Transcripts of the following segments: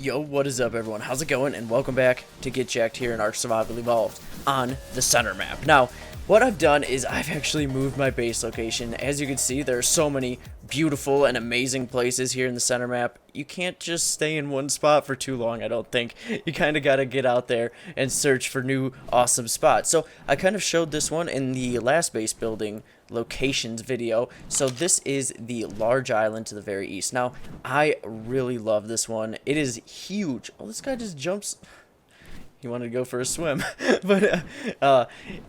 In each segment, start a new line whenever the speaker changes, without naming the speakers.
Yo, what is up everyone? How's it going? And welcome back to Get Jacked here in Ark Survival Evolved on the center map. Now, what I've done is I've actually moved my base location. As you can see, there are so many beautiful and amazing places here in the center map. You can't just stay in one spot for too long, I don't think. You kind of got to get out there and search for new awesome spots. So I kind of showed this one in the last base building locations video. So this is the large island to the very east. Now, I really love this one. It is huge. Oh, this guy just jumps. He wanted to go for a swim. But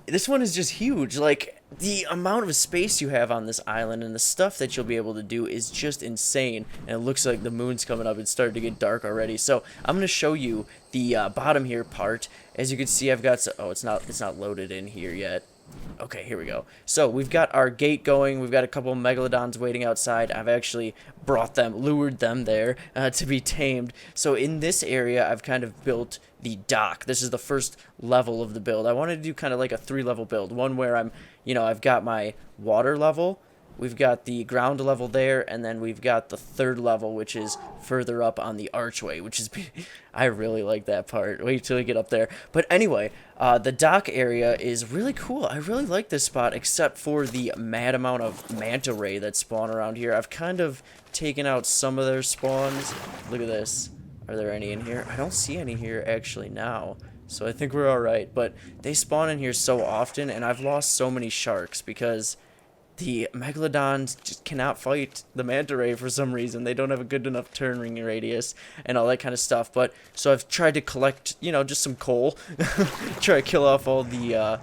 this one is just huge. Like, the amount of space you have on this island and the stuff that you'll be able to do is just insane. And it looks like the moon's coming up. It's starting to get dark already. So I'm going to show you the bottom here part. As you can see, I've got oh, it's not loaded in here yet. Okay, here we go. So we've got our gate going. We've got a couple of megalodons waiting outside. I've actually lured them there to be tamed. So in this area, I've kind of built the dock. This is the first level of the build. I wanted to do kind of like a 3-level build. One where I've got my water level. We've got the ground level there, and then we've got the 3rd level, which is further up on the archway, which is, I really like that part. Wait till we get up there. But anyway, the dock area is really cool. I really like this spot, except for the mad amount of manta ray that spawn around here. I've kind of taken out some of their spawns. Look at this. Are there any in here? I don't see any here actually now. So I think we're alright. But they spawn in here so often, and I've lost so many sharks because the megalodons just cannot fight the manta ray for some reason. They don't have a good enough turning radius and all that kind of stuff. But so I've tried to collect, just some coal, try to kill off all the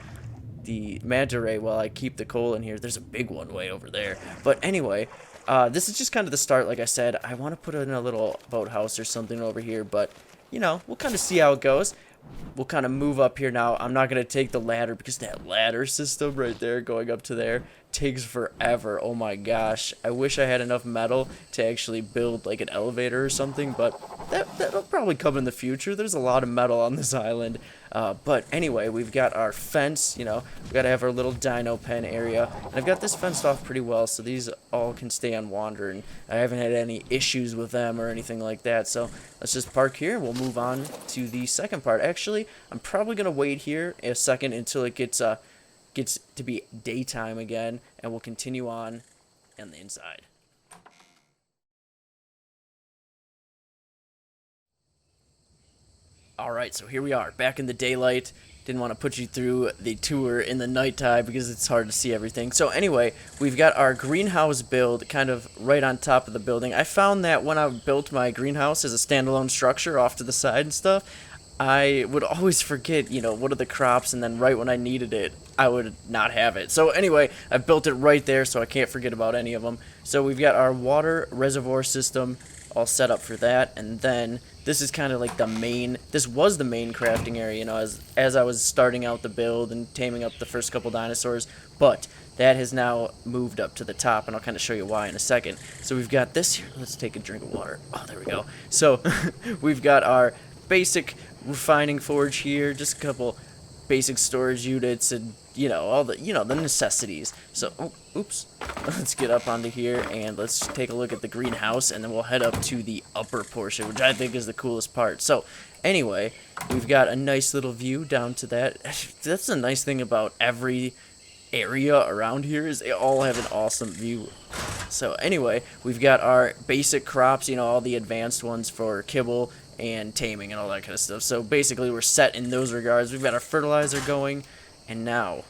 manta ray while I keep the coal in here. There's a big one way over there. But anyway, this is just kind of the start. Like I said, I want to put in a little boathouse or something over here, but we'll kind of see how it goes. We'll kind of move up here now. I'm not going to take the ladder because that ladder system right there going up to there takes forever. Oh my gosh. I wish I had enough metal to actually build like an elevator or something, but that'll probably come in the future. There's a lot of metal on this island. But anyway, we've got our fence, we've got to have our little dino pen area. And I've got this fenced off pretty well, so these all can stay on wander, and I haven't had any issues with them or anything like that. So let's just park here, and we'll move on to the second part. Actually, I'm probably going to wait here a second until it gets to be daytime again, and we'll continue on the inside. Alright, so here we are, back in the daylight. Didn't want to put you through the tour in the nighttime because it's hard to see everything. So anyway, we've got our greenhouse build kind of right on top of the building. I found that when I built my greenhouse as a standalone structure off to the side and stuff, I would always forget, what are the crops, and then right when I needed it, I would not have it. So anyway, I built it right there so I can't forget about any of them. So we've got our water reservoir system all set up for that, and then this is kind of like this was the main crafting area, as I was starting out the build and taming up the first couple dinosaurs, but that has now moved up to the top, and I'll kind of show you why in a second. So we've got this here. Let's take a drink of water. Oh, there we go. So we've got our basic refining forge here, just a couple basic storage units, and all the the necessities. So oops, let's get up onto here and let's take a look at the greenhouse, and then we'll head up to the upper portion, which I think is the coolest part. So anyway, we've got a nice little view down to that. That's the nice thing about every area around here, is they all have an awesome view. So anyway, we've got our basic crops, all the advanced ones for kibble and taming and all that kind of stuff. So basically we're set in those regards. We've got our fertilizer going, and now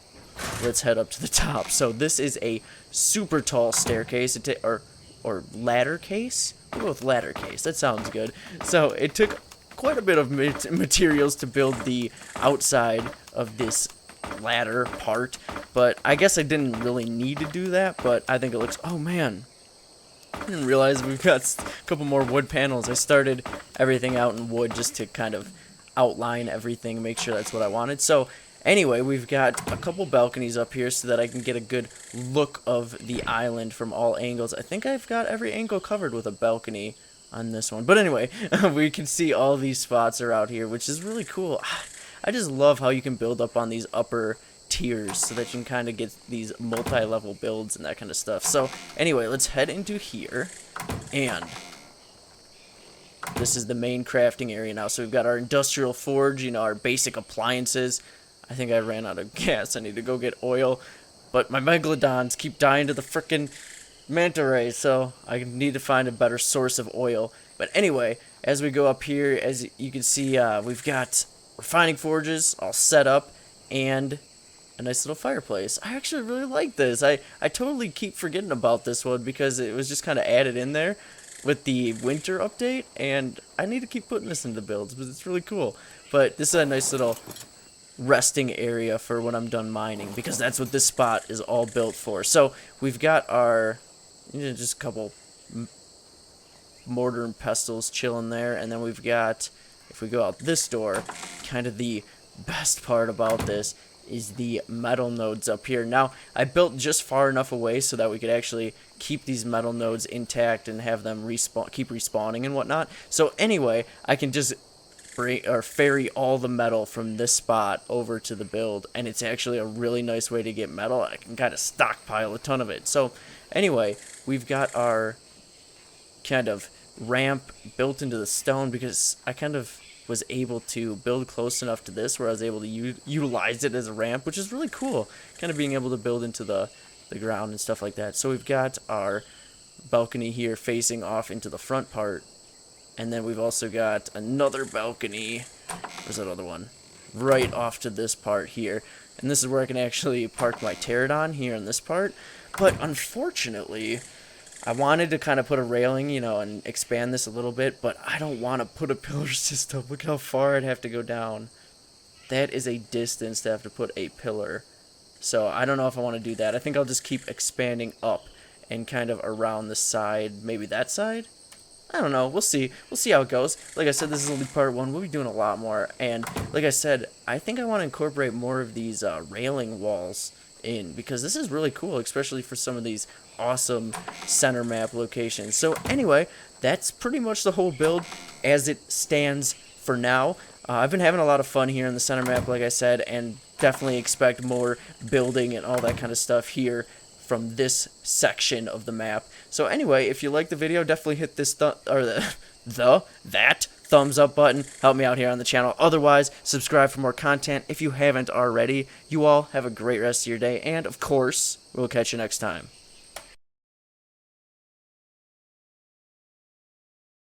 let's head up to the top. So this is a super tall staircase, or ladder case. We'll go with ladder case. That sounds good. So it took quite a bit of materials to build the outside of this ladder part, but I guess I didn't really need to do that. But I think it looks, oh man, I didn't realize we've got a couple more wood panels. I started everything out in wood just to kind of outline everything, make sure that's what I wanted. So anyway, we've got a couple balconies up here so that I can get a good look of the island from all angles. I think I've got every angle covered with a balcony on this one. But anyway, we can see all these spots are out here, which is really cool. I just love how you can build up on these upper tiers so that you can kind of get these multi-level builds and that kind of stuff. So anyway, let's head into here, and this is the main crafting area now. So we've got our industrial forge, you know, our basic appliances. I think I ran out of gas. I need to go get oil. But my megalodons keep dying to the frickin' manta rays, so I need to find a better source of oil. But anyway, as we go up here, as you can see, we've got refining forges all set up and a nice little fireplace. I actually really like this. I totally keep forgetting about this one because it was just kind of added in there with the winter update, and I need to keep putting this into builds because it's really cool. But this is a nice little resting area for when I'm done mining, because that's what this spot is all built for. So we've got our, you know, just a couple mortar and pestles chilling there, and then we've got, if we go out this door, kind of the best part about this is the metal nodes up here. Now, I built just far enough away so that we could actually keep these metal nodes intact and have them keep respawning and whatnot. So anyway, I can just ferry all the metal from this spot over to the build, and it's actually a really nice way to get metal. I can kind of stockpile a ton of it. So anyway, we've got our kind of ramp built into the stone because I kind of was able to build close enough to this where I was able to utilize it as a ramp, which is really cool, kind of being able to build into the ground and stuff like that. So we've got our balcony here facing off into the front part, and then we've also got another balcony, where's that other one, right off to this part here, and this is where I can actually park my pterodon here in this part. But unfortunately, I wanted to kind of put a railing, you know, and expand this a little bit, but I don't want to put a pillar system. Look how far I'd have to go down. That is a distance to have to put a pillar. So I don't know if I want to do that. I think I'll just keep expanding up and kind of around the side, maybe that side? I don't know. We'll see. We'll see how it goes. Like I said, this is only part one. We'll be doing a lot more. And like I said, I think I want to incorporate more of these railing walls in, because this is really cool, especially for some of these awesome center map locations. So anyway, that's pretty much the whole build as it stands for now. I've been having a lot of fun here in the center map, like I said, and definitely expect more building and all that kind of stuff here from this section of the map. So anyway, if you like the video, definitely hit this that thumbs up button. Help me out here on the channel. Otherwise, subscribe for more content if you haven't already. You all have a great rest of your day, and of course, we'll catch you next time.